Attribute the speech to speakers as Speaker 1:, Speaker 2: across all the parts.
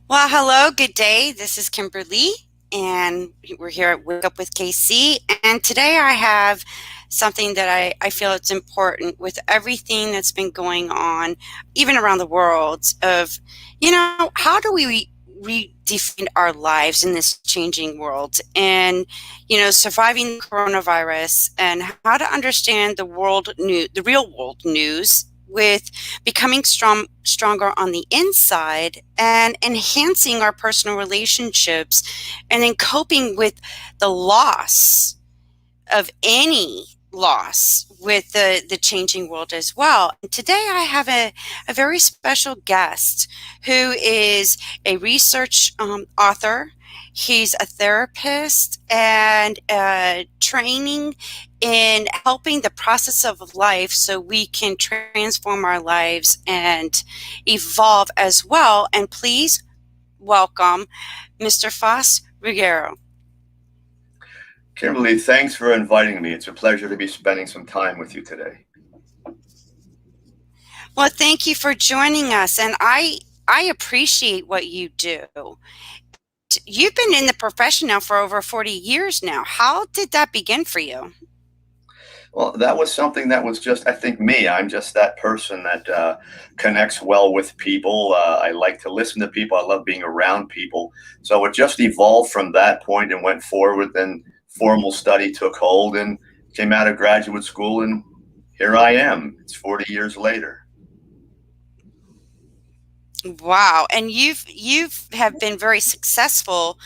Speaker 1: Well, hello, good day. This is Kimberly, and we're here at Wake Up with KC. And today I have something that I feel it's important with everything that's been going on, even around the world, of, how do we redefine our lives in this changing world and, surviving coronavirus and how to understand the real world news with becoming stronger on the inside and enhancing our personal relationships and then coping with the loss of any loss with the changing world as well. And today I have a very special guest who is a research author. He's a therapist and training in helping the process of life so we can transform our lives and evolve as well. And please welcome Mr. Faust Ruggiero.
Speaker 2: Kimberly, thanks for inviting me. It's a pleasure to be spending some time with you today.
Speaker 1: Well, thank you for joining us, and I appreciate what you do. You've been in the profession now for over 40 years now. How did that begin for you?
Speaker 2: Well, that was something that was just, I think, me. I'm just that person that connects well with people. I like to listen to people. I love being around people. So it just evolved from that point and went forward. Then formal study took hold and came out of graduate school, and here I am. It's 40 years later.
Speaker 1: Wow, and you've have been very successful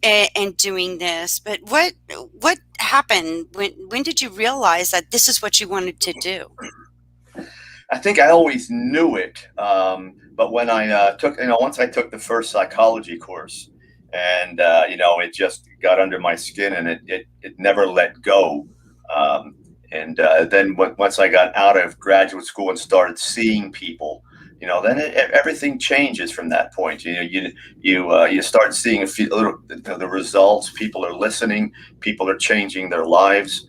Speaker 1: in doing this. But what happened when did you realize that this is what you wanted to do?
Speaker 2: I think I always knew it, but when I once I took the first psychology course, and it just got under my skin, and it never let go. And then once I got out of graduate school and started seeing people, then everything changes from that point. You start seeing a little the results. People are listening. People are changing their lives,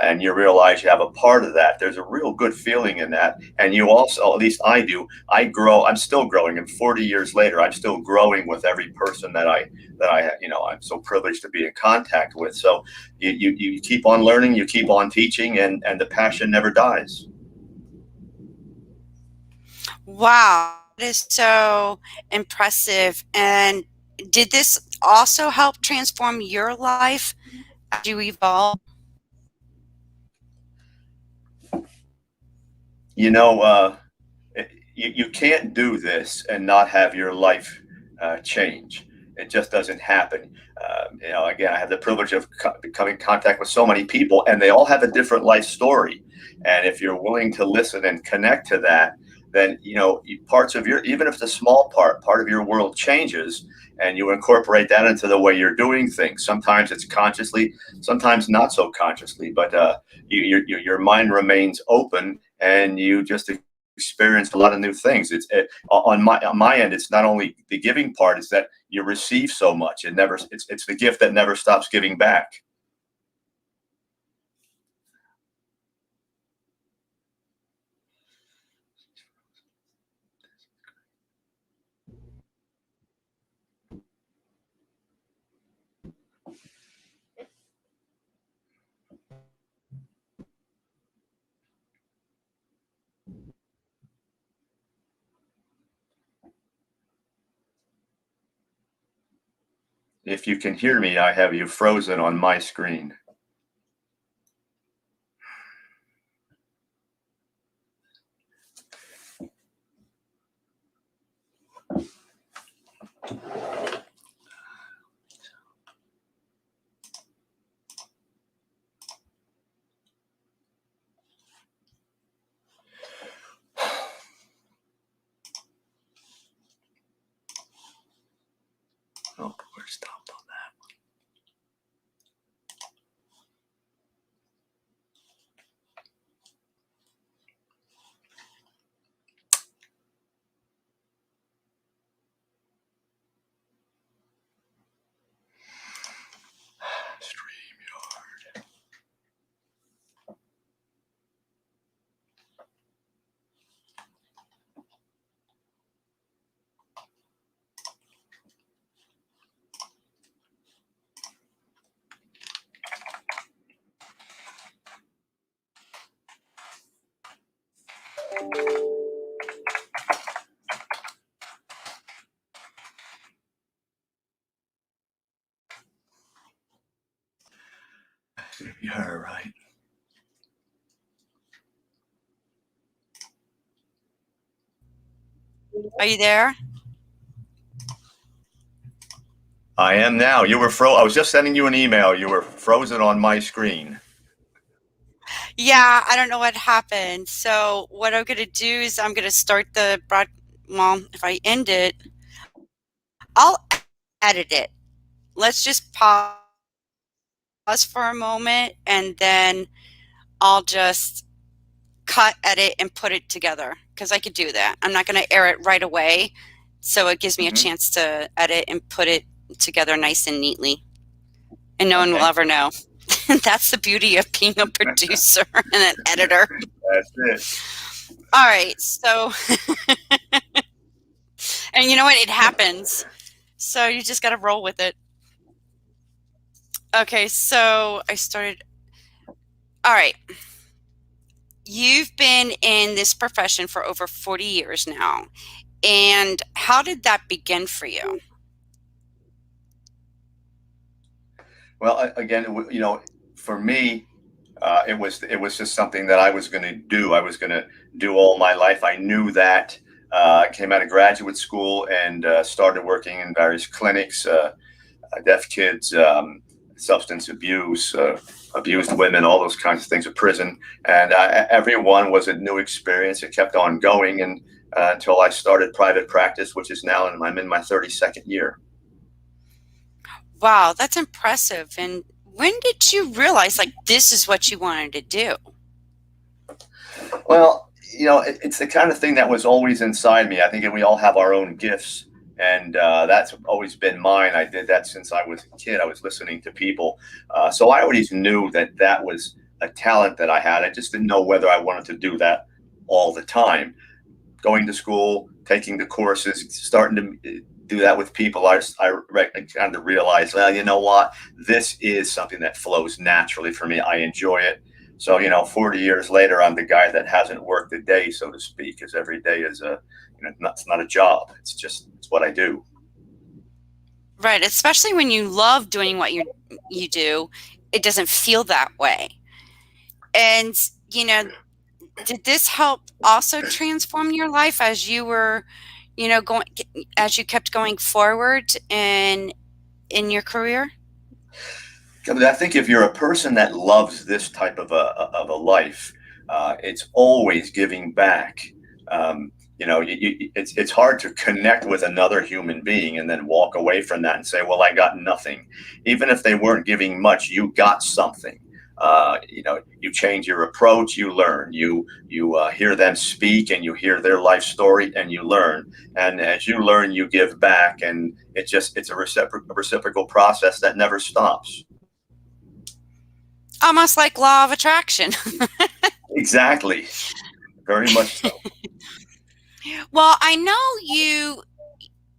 Speaker 2: and you realize you have a part of that. There's a real good feeling in that, and you also, at least I do. I grow. I'm still growing, and 40 years later, I'm still growing with every person that I'm so privileged to be in contact with. So you keep on learning, you keep on teaching, and the passion never dies.
Speaker 1: Wow, that is so impressive. And did this also help transform your life as you evolve?
Speaker 2: You know, you can't do this and not have your life change. It just doesn't happen. Again, I have the privilege of becoming in contact with so many people, and they all have a different life story. And if you're willing to listen and connect to that, then parts of your, even if it's a small part of your world changes, and you incorporate that into the way you're doing things. Sometimes it's consciously, sometimes not so consciously, but your mind remains open, and you just experienced a lot of new things. On my end. It's not only the giving part; it's that you receive so much. It's the gift that never stops giving back. If you can hear me, I have you frozen on my screen. Oh, we're stopped on that. StreamYard. You're right.
Speaker 1: Are you there?
Speaker 2: I am now. You were I was just sending you an email. You were frozen on my screen.
Speaker 1: Yeah, I don't know what happened. So what I'm gonna do is I'm gonna start the broad. Well, if I end it, I'll edit it. Let's just pause for a moment, and then I'll just cut, edit, and put it together because I could do that. I'm not going to air it right away, so it gives me a
Speaker 2: Hmm.
Speaker 1: chance to edit and put it together nice and neatly, and no one will
Speaker 2: Okay.
Speaker 1: ever know. That's the beauty of being a producer and an editor.
Speaker 2: That's it.
Speaker 1: All right, so and you know what? It happens. So you just got to roll with it. Okay, so I started. All right. You've been in this profession for over 40 years now. And how did that begin for you?
Speaker 2: Well, again, for me, it was just something that I was going to do. I was going to do all my life. I knew that. I came out of graduate school and started working in various clinics, deaf kids, substance abuse, abused women, all those kinds of things, a prison. And every one was a new experience. It kept on going and until I started private practice, which is now, and I'm in my 32nd year.
Speaker 1: Wow, that's impressive. And when did you realize like this is what you wanted to do?
Speaker 2: Well, it's the kind of thing that was always inside me. I think we all have our own gifts, and that's always been mine. I did that since I was a kid. I was listening to people, so I always knew that that was a talent that I had. I just didn't know whether I wanted to do that all the time. Going to school, taking the courses, starting to do that with people, I kind of realized, well, you know what? This is something that flows naturally for me. I enjoy it. So, 40 years later, I'm the guy that hasn't worked a day, so to speak, because every day is it's not a job. It's what I do.
Speaker 1: Right, especially when you love doing what you do, it doesn't feel that way. And you know, did this help also transform your life as you were, going as you kept going forward in your career?
Speaker 2: I think if you're a person that loves this type of a life, it's always giving back. It's hard to connect with another human being and then walk away from that and say, "Well, I got nothing." Even if they weren't giving much, you got something. You change your approach, you learn. You hear them speak, and you hear their life story, and you learn. And as you learn, you give back, and it's a reciprocal process that never stops.
Speaker 1: Almost like law of attraction.
Speaker 2: Exactly. Very much so.
Speaker 1: Well, I know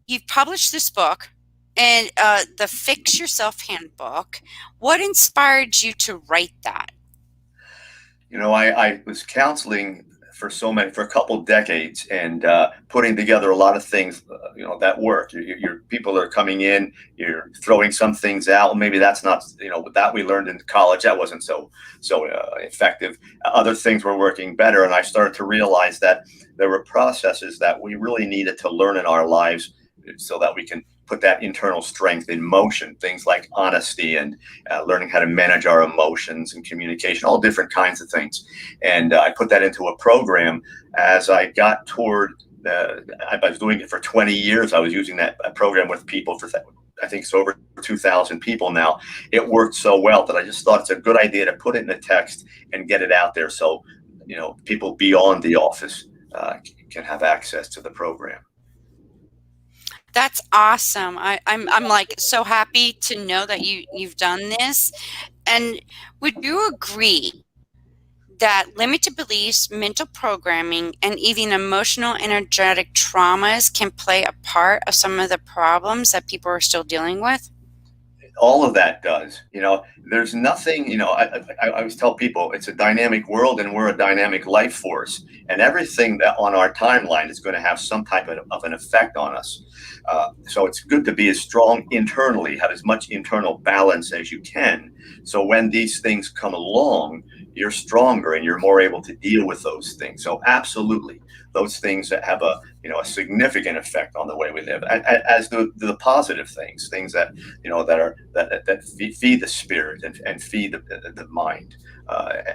Speaker 1: you've published this book and the Fix Yourself Handbook. What inspired you to write that?
Speaker 2: I was counseling for a couple decades and putting together a lot of things, that work. Your people are coming in, you're throwing some things out. Maybe that's not, that we learned in college. That wasn't so effective. Other things were working better. And I started to realize that there were processes that we really needed to learn in our lives so that we can put that internal strength in motion. Things like honesty and learning how to manage our emotions and communication, all different kinds of things. And I put that into a program as I got toward I was doing it for 20 years. I was using that program with people for I think it's over 2,000 people now. It worked so well that I just thought it's a good idea to put it in a text and get it out there so people beyond the office can have access to the program.
Speaker 1: That's awesome. I'm like so happy to know that you've done this. And would you agree that limited beliefs, mental programming, and even emotional energetic traumas can play a part of some of the problems that people are still dealing with?
Speaker 2: All of that does. There's nothing. I always tell people it's a dynamic world, and we're a dynamic life force, and everything that on our timeline is going to have some type of an effect on us. So it's good to be as strong internally, have as much internal balance as you can. So when these things come along, you're stronger and you're more able to deal with those things. So absolutely, those things that have a significant effect on the way we live, as the positive things that that feed the spirit and feed the mind.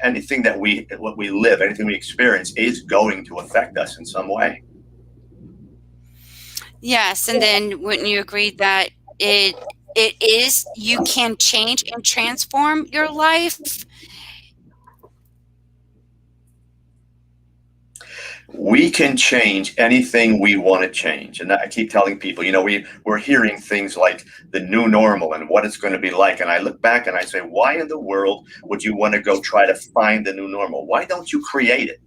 Speaker 2: Anything that what we live, anything we experience, is going to affect us in some way.
Speaker 1: Yes, and then wouldn't you agree that it is you can change and transform your life?
Speaker 2: We can change anything we want to change. And I keep telling people, we're hearing things like the new normal and what it's going to be like. And I look back and I say, why in the world would you want to go try to find the new normal? Why don't you create it?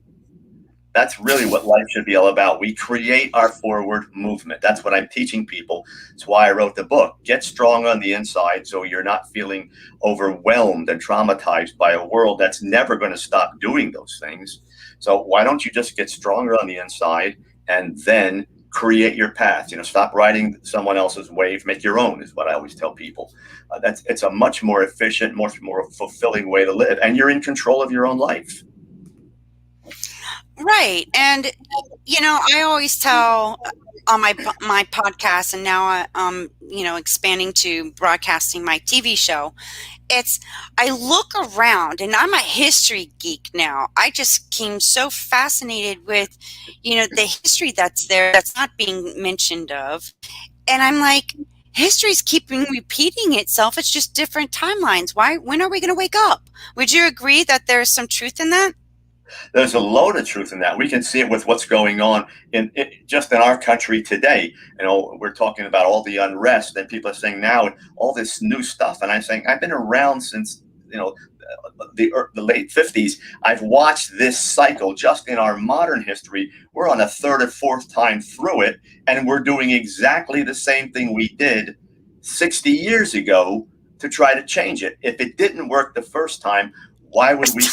Speaker 2: That's really what life should be all about. We create our forward movement. That's what I'm teaching people. That's why I wrote the book. Get strong on the inside so you're not feeling overwhelmed and traumatized by a world that's never going to stop doing those things. So why don't you just get stronger on the inside and then create your path? Stop riding someone else's wave. Make your own is what I always tell people. It's a much more efficient, much more fulfilling way to live. And you're in control of your own life.
Speaker 1: Right. And I always tell on my podcast, and now I'm expanding to broadcasting my TV show. I look around, and I'm a history geek now. I just became so fascinated with the history that's there that's not being mentioned of, and I'm like, history's keeping repeating itself. It's just different timelines. When are we going to wake up? Would you agree that there's some truth in that?
Speaker 2: There's a load of truth in that. We can see it with what's going on just in our country today. We're talking about all the unrest, and people are saying now all this new stuff. And I'm saying I've been around since the late 50s. I've watched this cycle just in our modern history. We're on a third or fourth time through it, and we're doing exactly the same thing we did 60 years ago to try to change it. If it didn't work the first time, why would we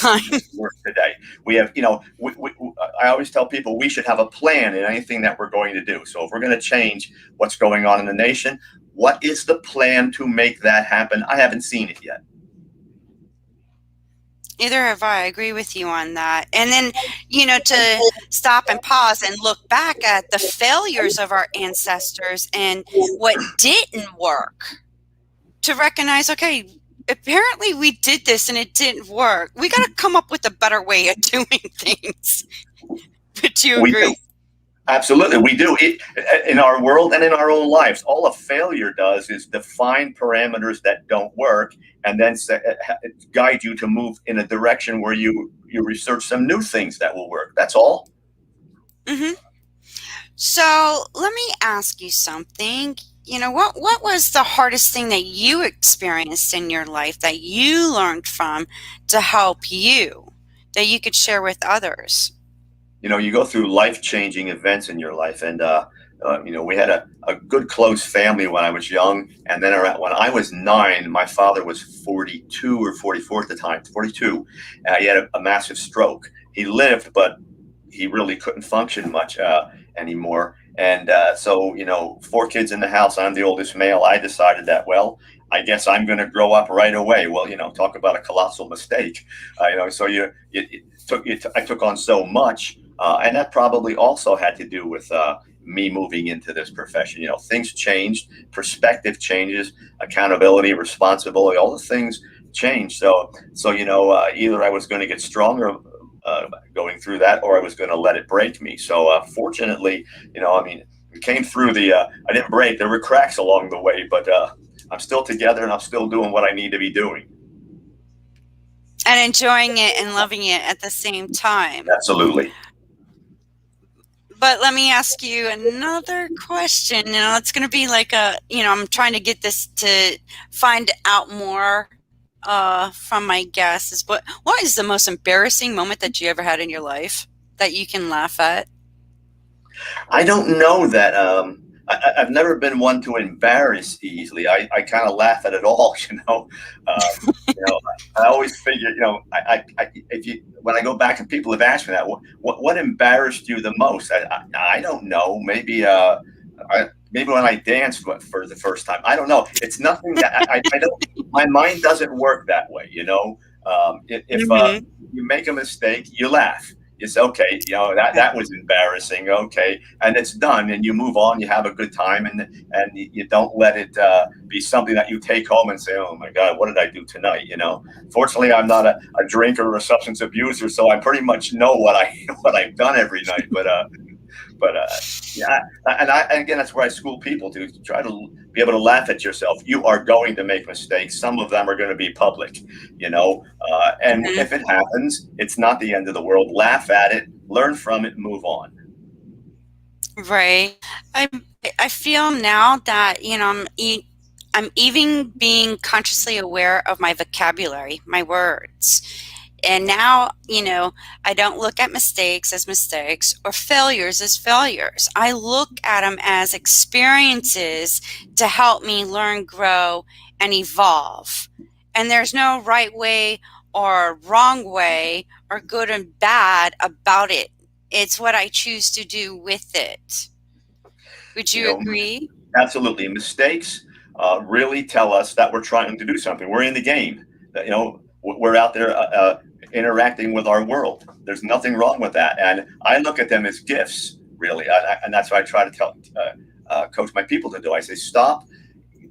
Speaker 2: work today? We have, I always tell people we should have a plan in anything that we're going to do. So if we're going to change what's going on in the nation, what is the plan to make that happen? I haven't seen it yet.
Speaker 1: Either have I. Agree with you on that. And then, to stop and pause and look back at the failures of our ancestors and what didn't work, to recognize, okay, apparently we did this and it didn't work. We got to come up with a better way of doing things. Would you agree?
Speaker 2: Absolutely, we do. In our world and in our own lives, all a failure does is define parameters that don't work, and then guide you to move in a direction where you research some new things that will work. That's all.
Speaker 1: Mm-hmm. So let me ask you something. What was the hardest thing that you experienced in your life that you learned from to help you, that you could share with others?
Speaker 2: You go through life-changing events in your life, and we had a good close family when I was young, and then when I was 9, my father was 42 or 44 at the time, 42. He had a massive stroke. He lived, but he really couldn't function much anymore. And so, 4 kids in the house. I'm the oldest male. I decided that, well, I guess I'm going to grow up right away. Well, talk about a colossal mistake. So I took on so much, and that probably also had to do with me moving into this profession. Things changed, perspective changes, accountability, responsibility, all the things changed. So either I was going to get stronger going through that, or I was going to let it break me. So fortunately, we came through I didn't break. There were cracks along the way, but I'm still together and I'm still doing what I need to be doing.
Speaker 1: And enjoying it and loving it at the same time.
Speaker 2: Absolutely.
Speaker 1: But let me ask you another question. It's going to be like I'm trying to get this to find out more from my guests. Is what is the most embarrassing moment that you ever had in your life that you can laugh at?
Speaker 2: I don't know that I've never been one to embarrass easily. I kind of laugh at it all, you know, I always figure, if you, when I go back and people have asked me that, what embarrassed you the most? I don't know. Maybe when I danced for the first time. I don't know. It's nothing that I don't. My mind doesn't work that way. If
Speaker 1: Hmm.
Speaker 2: you make a mistake, you laugh. You say, okay, that was embarrassing. Okay, and it's done, and you move on. You have a good time, and you don't let it be something that you take home and say, oh my God, what did I do tonight? Fortunately, I'm not a drinker or a substance abuser, so I pretty much know what I what I've done every night. But yeah, and again, that's where I school people to try to be able to laugh at yourself. You are going to make mistakes. Some of them are going to be public, and if it happens, it's not the end of the world. Laugh at it, learn from it, move on.
Speaker 1: Right. I I feel now that I'm even being consciously aware of my vocabulary, my words. And now, I don't look at mistakes as mistakes or failures as failures. I look at them as experiences to help me learn, grow, and evolve. And there's no right way or wrong way or good and bad about it. It's what I choose to do with it. Would
Speaker 2: You
Speaker 1: you
Speaker 2: know,
Speaker 1: agree?
Speaker 2: Absolutely. Mistakes really tell us that we're trying to do something. We're in the game. We're out there interacting with our world. There's nothing wrong with that, and I look at them as gifts, really. And that's what I try to coach my people to do. I say, stop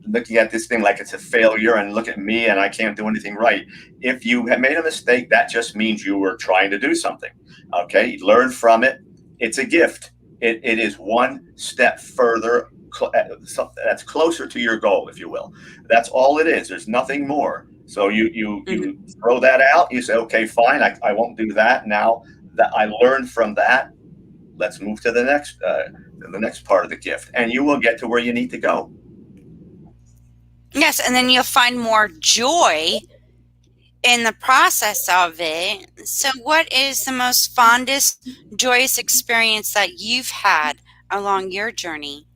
Speaker 2: looking at this thing like it's a failure and look at me and I can't do anything right. If you have made a mistake, that just means you were trying to do something. Okay, learn from it. It's a gift. It is one step further that's closer to your goal, if you will. That's all it is. There's nothing more. So you
Speaker 1: Mhm.
Speaker 2: throw that out. You say, okay, fine, I won't do that. Now that I learned from that, let's move to the next part of the gift, and you will get to where you need to go.
Speaker 1: Yes, and then you'll find more joy in the process of it. So, what is the most fondest, joyous experience that you've had along your journey?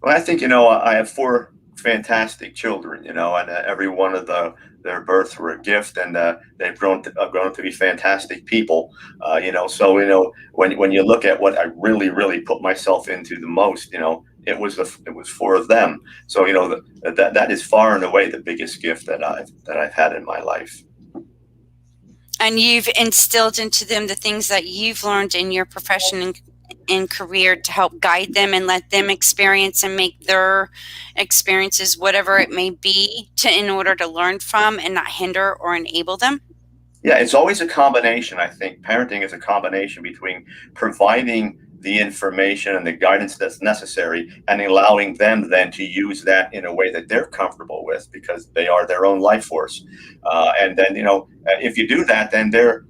Speaker 2: Well, I think I have four fantastic children, and every one of their births were a gift, and they've grown to be fantastic people. So when you look at what I really really put myself into the most, it was four of them. So that is far and away the biggest gift that I've had in my life.
Speaker 1: And you've instilled into them the things that you've learned in your profession and career to help guide them and let them experience and make their experiences, whatever it may be, in order to learn from and not hinder or enable them.
Speaker 2: Yeah, it's always a combination. I think parenting is a combination between providing the information and the guidance that's necessary and allowing them then to use that in a way that they're comfortable with because they are their own life force. And then, if you do that, then they're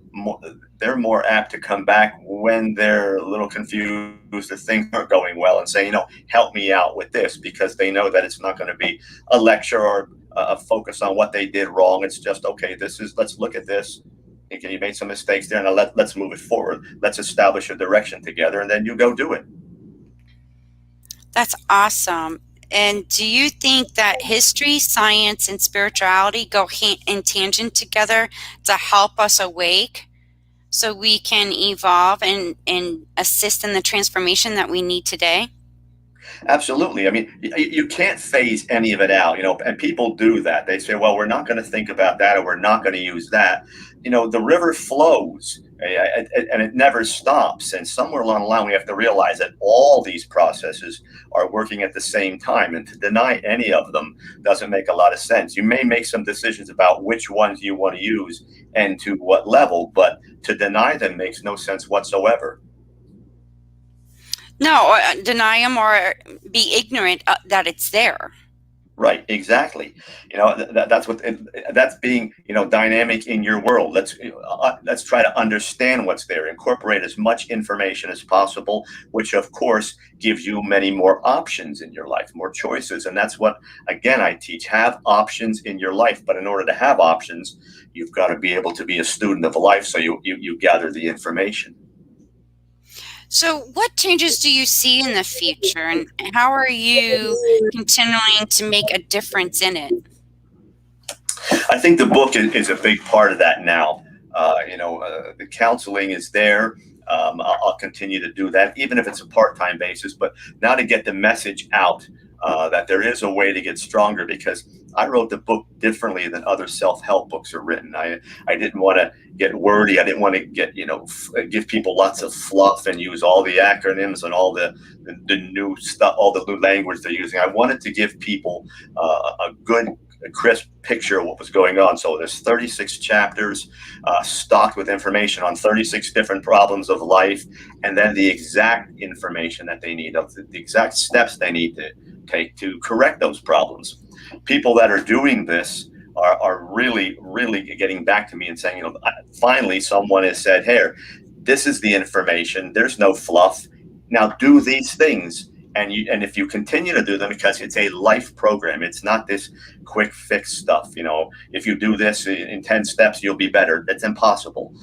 Speaker 2: more apt to come back when they're a little confused if things aren't going well and say, help me out with this because they know that it's not going to be a lecture or a focus on what they did wrong. It's just, okay, let's look at this. Okay, you made some mistakes there, and let's move it forward. Let's establish a direction together, and then you go do it.
Speaker 1: That's awesome. And do you think that history, science, and spirituality go hand in tangent together to help us awake so we can evolve and assist in the transformation that we need today?
Speaker 2: Absolutely. I mean, you can't phase any of it out, and people do that. They say, well, we're not going to think about that or we're not going to use that. The river flows and it never stops. And somewhere along the line, we have to realize that all these processes are working at the same time. And to deny any of them doesn't make a lot of sense. You may make some decisions about which ones you want to use and to what level, but to deny them makes no sense whatsoever.
Speaker 1: No, deny them or be ignorant that it's there.
Speaker 2: Right, exactly. That's being dynamic in your world. Let's try to understand what's there. Incorporate as much information as possible, which of course gives you many more options in your life, more choices, and that's what again I teach. Have options in your life, but in order to have options, you've got to be able to be a student of life. So you gather the information.
Speaker 1: So, what changes do you see in the future, and how are you continuing to make a difference in it?
Speaker 2: I think the book is a big part of that now. The counseling is there. I'll continue to do that, even if it's a part-time basis. But now to get the message out that there is a way to get stronger, because I wrote the book differently than other self-help books are written. I didn't want to get wordy. I didn't want to give people lots of fluff and use all the acronyms and all the new stuff, all the new language they're using. I wanted to give people a good, a crisp picture of what was going on. So there's 36 chapters stocked with information on 36 different problems of life, and then the exact information that they need, of the exact steps they need to take to correct those problems. People that are doing this are really, really getting back to me and saying, finally someone has said, "Here, this is the information. There's no fluff. Now do these things." And if you continue to do them, because it's a life program, it's not this quick fix stuff. If you do this in 10 steps, you'll be better. That's impossible.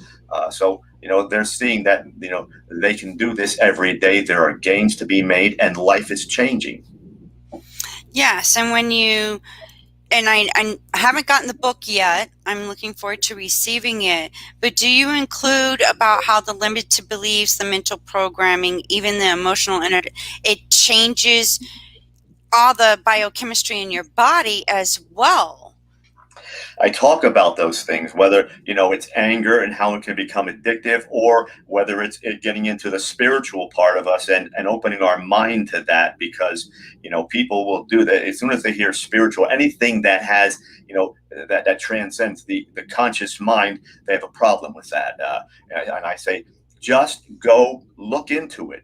Speaker 2: So they're seeing that they can do this every day. There are gains to be made, and life is changing.
Speaker 1: Yes, and when you and I haven't gotten the book yet. I'm looking forward to receiving it. But do you include about how the limited beliefs, the mental programming, even the emotional energy, it changes all the biochemistry in your body as well?
Speaker 2: I talk about those things, whether it's anger and how it can become addictive, or whether it's getting into the spiritual part of us and opening our mind to that, because people will do that as soon as they hear spiritual, anything that has that transcends the conscious mind. They have a problem with that, and I say, just go look into it,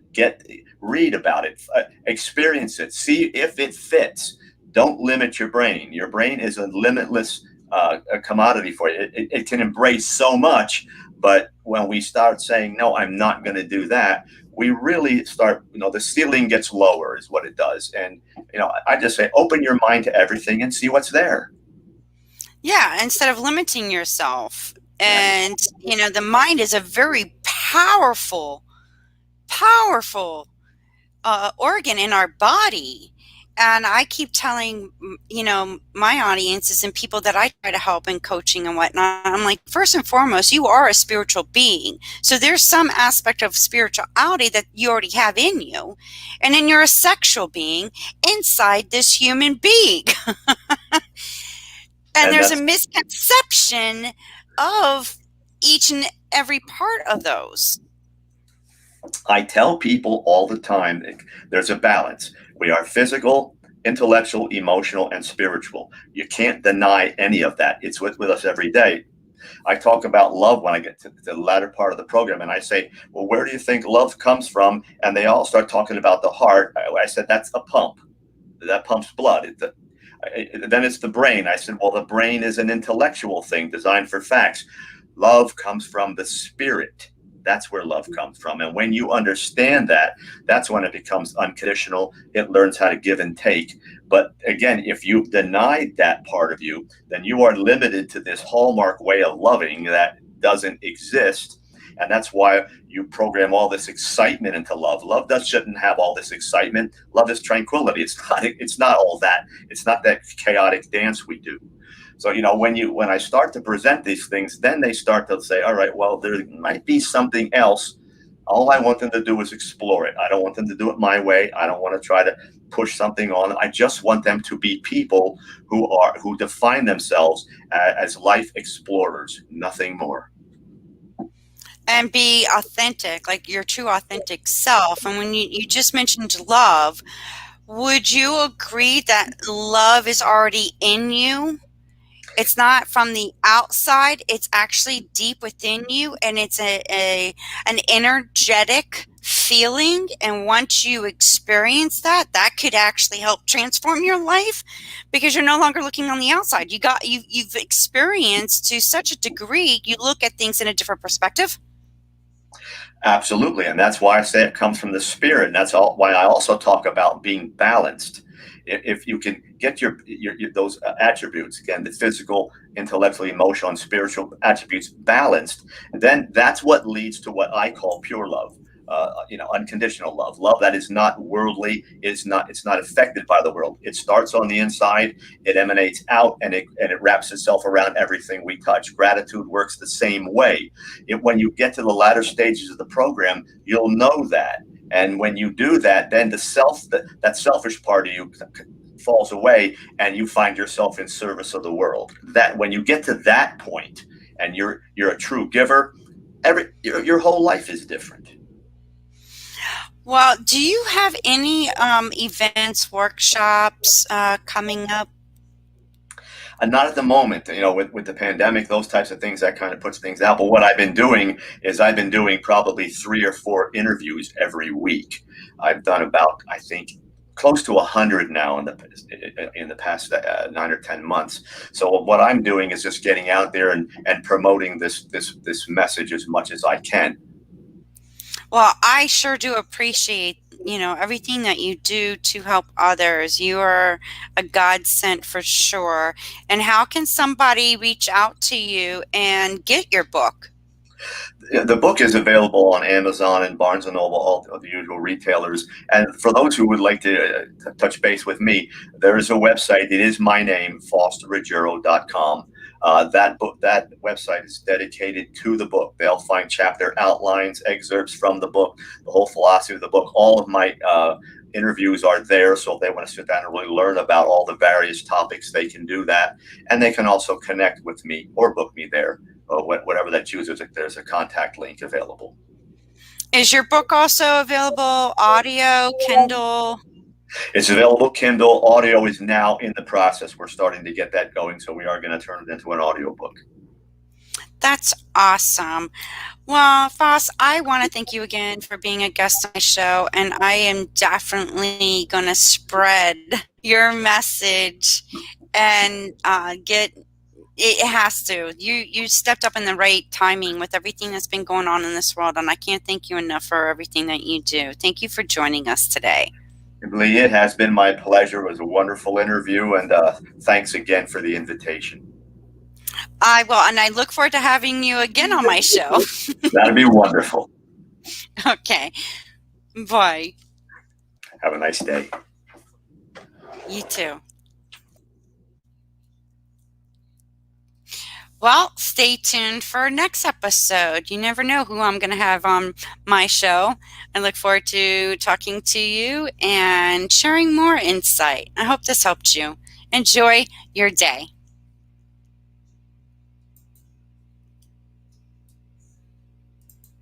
Speaker 2: read about it, experience it, see if it fits. Don't limit your brain. Your brain is a limitless a commodity for you. It can embrace so much, but when we start saying, no, I'm not going to do that, we really start, the ceiling gets lower is what it does. And, I just say, open your mind to everything and see what's there.
Speaker 1: Yeah, instead of limiting yourself.
Speaker 2: Right.
Speaker 1: And, the mind is a very powerful organ in our body. And I keep telling, my audiences and people that I try to help in coaching and whatnot, I'm like, first and foremost, you are a spiritual being. So there's some aspect of spirituality that you already have in you. And then you're a sexual being inside this human being. And
Speaker 2: And
Speaker 1: there's a
Speaker 2: that's
Speaker 1: misconception of each and every part of those.
Speaker 2: I tell people all the time, there's a balance. We are physical, intellectual, emotional, and spiritual. You can't deny any of that. It's with us every day. I talk about love when I get to the latter part of the program, and I say, well, where do you think love comes from? And they all start talking about the heart. I said, that's a pump. That pumps blood. Then it's the brain. I said, well, the brain is an intellectual thing designed for facts. Love comes from the spirit. That's where love comes from. And when you understand that, that's when it becomes unconditional. It learns how to give and take. But again, if you've denied that part of you, then you are limited to this hallmark way of loving that doesn't exist. And that's why you program all this excitement into love. Shouldn't have all this excitement. Love is tranquility. It's not all that. It's not that chaotic dance we do. So when I start to present these things, then they start to say, all right, well, there might be something else. All I want them to do is explore it. I don't want them to do it my way. I don't want to try to push something on. I just want them to be people who define themselves as life explorers, nothing more.
Speaker 1: And be authentic, like your true authentic self. And when you just mentioned love, would you agree that love is already in you? It's not from the outside, it's actually deep within you, and it's an energetic feeling. And once you experience that, that could actually help transform your life, because you're no longer looking on the outside. You've experienced to such a degree, you look at things in a different perspective.
Speaker 2: Absolutely. And that's why I say it comes from the spirit. And that's why I also talk about being balanced. If you can get your those attributes, again, the physical, intellectual, emotional, and spiritual attributes balanced, then that's what leads to what I call pure love. unconditional love that is not worldly. It's not affected by the world. It starts on the inside, it emanates out, and it wraps itself around everything we touch. Gratitude works the same way. When you get to the latter stages of the program, you'll know that. And when you do that, then that selfish part of you falls away, and you find yourself in service of the world. That when you get to that point, and you're a true giver, your whole life is different.
Speaker 1: Well, do you have any events, workshops coming up?
Speaker 2: And not at the moment, with the pandemic, those types of things, that kind of puts things out. But what I've been doing is I've been doing probably 3 or 4 interviews every week. I've done about, I think, close to 100 now in the past 9 or 10 months. So what I'm doing is just getting out there and promoting this message as much as I can.
Speaker 1: Well, I sure do appreciate, everything that you do to help others. You are a godsend for sure. And how can somebody reach out to you and get your book?
Speaker 2: The book is available on Amazon and Barnes and Noble, all the usual retailers. And for those who would like to touch base with me, there is a website. It is my name, FaustRuggiero.com. That website is dedicated to the book. They'll find chapter outlines, excerpts from the book, the whole philosophy of the book. All of my interviews are there, so if they want to sit down and really learn about all the various topics, they can do that. And they can also connect with me or book me there. Whatever they choose, there's a contact link available.
Speaker 1: Is your book also available audio, Kindle?
Speaker 2: It's available Kindle. Audio is now in the process. We're starting to get that going, so we are going to turn it into an audio book.
Speaker 1: That's awesome. Well, Faust, I want to thank you again for being a guest on my show, and I am definitely going to spread your message and it has to. You stepped up in the right timing with everything that's been going on in this world, and I can't thank you enough for everything that you do. Thank you for joining us today.
Speaker 2: Lee, it has been my pleasure. It was a wonderful interview, and thanks again for the invitation.
Speaker 1: I will, and I look forward to having you again on my show.
Speaker 2: That'd be wonderful.
Speaker 1: Okay. Bye.
Speaker 2: Have a nice day.
Speaker 1: You too. Well, stay tuned for our next episode. You never know who I'm going to have on my show. I look forward to talking to you and sharing more insight. I hope this helped you. Enjoy your day.